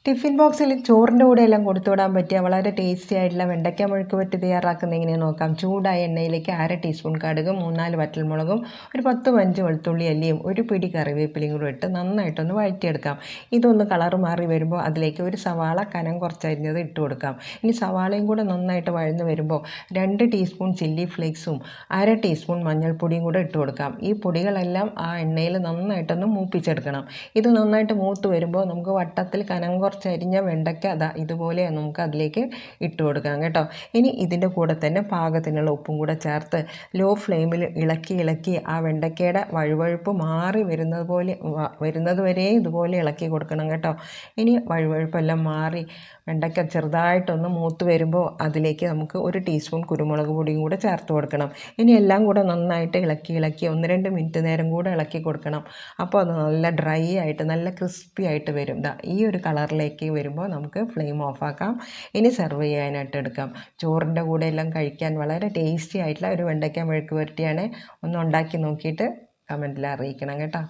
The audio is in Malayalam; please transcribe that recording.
ടിഫിൻ ബോക്സിൽ ചോറിൻ്റെ കൂടെ എല്ലാം കൊടുത്തുവിടാൻ പറ്റിയ വളരെ ടേസ്റ്റി ആയിട്ടുള്ള വെണ്ടയ്ക്ക മെഴുക്ക് പുരട്ടി തയ്യാറാക്കുന്നത് എങ്ങനെയെന്ന് നോക്കാം. ചൂടായ എണ്ണയിലേക്ക് 1/2 ടീസ്പൂൺ കടുകും 3-4 വറ്റൽമുളകും ഒരു 10-15 വെളുത്തുള്ളി അല്ലിയും ഒരു പിടി കറിവേപ്പിലയും കൂടെ ഇട്ട് നന്നായിട്ടൊന്ന് വഴറ്റിയെടുക്കാം. ഇതൊന്ന് കളറ് മാറി വരുമ്പോൾ അതിലേക്ക് ഒരു സവാള കനം കുറച്ചരിഞ്ഞത് ഇട്ട് കൊടുക്കാം. ഇനി സവാളയും കൂടെ നന്നായിട്ട് വഴന്ന് വരുമ്പോൾ 2 ടീസ്പൂൺ ചില്ലി ഫ്ലേക്സും 1/2 ടീസ്പൂൺ മഞ്ഞൾപ്പൊടിയും കൂടെ ഇട്ട് കൊടുക്കാം. ഈ പൊടികളെല്ലാം ആ എണ്ണയിൽ നന്നായിട്ടൊന്ന് മൂപ്പിച്ചെടുക്കണം. ഇത് നന്നായിട്ട് മൂത്ത് വരുമ്പോൾ നമുക്ക് വട്ടത്തിൽ കനം കുറച്ചരിഞ്ഞ വെണ്ടയ്ക്ക ഇതുപോലെ നമുക്ക് അതിലേക്ക് ഇട്ട് കൊടുക്കാം കേട്ടോ. ഇനി ഇതിൻ്റെ കൂടെ തന്നെ പാകത്തിനുള്ള ഉപ്പും കൂടെ ചേർത്ത് ലോ ഫ്ലെയിമിൽ ഇളക്കി ആ വെണ്ടയ്ക്കയുടെ വഴുവഴുപ്പ് മാറി വരുന്നത് വരെ ഇതുപോലെ ഇളക്കി കൊടുക്കണം കേട്ടോ. ഇനി വഴുവഴുപ്പെല്ലാം മാറി വെണ്ടയ്ക്ക ചെറുതായിട്ടൊന്ന് മൂത്ത് വരുമ്പോൾ അതിലേക്ക് നമുക്ക് 1 ടീസ്പൂൺ കുരുമുളക് പൊടിയും കൂടെ ചേർത്ത് കൊടുക്കണം. ഇനി എല്ലാം കൂടെ നന്നായിട്ട് ഇളക്കി 1-2 മിനിറ്റ് നേരം കൂടെ ഇളക്കി കൊടുക്കണം. അപ്പോൾ അത് നല്ല ഡ്രൈ ആയിട്ട് നല്ല ക്രിസ്പി ആയിട്ട് വരും. ഈ ഒരു കളറിലേക്ക് വരുമ്പോൾ നമുക്ക് ഫ്ലെയിം ഓഫാക്കാം. ഇനി സെർവ് ചെയ്യാനായിട്ട് എടുക്കാം. ചോറിൻ്റെ കൂടെ എല്ലാം കഴിക്കാൻ വളരെ ടേസ്റ്റി ആയിട്ടുള്ള ഒരു വെണ്ടയ്ക്ക മെഴുക്ക് പുരട്ടിയാണ്. ഒന്ന് ഉണ്ടാക്കി നോക്കിയിട്ട് കമൻറ്റിൽ അറിയിക്കണം കേട്ടോ.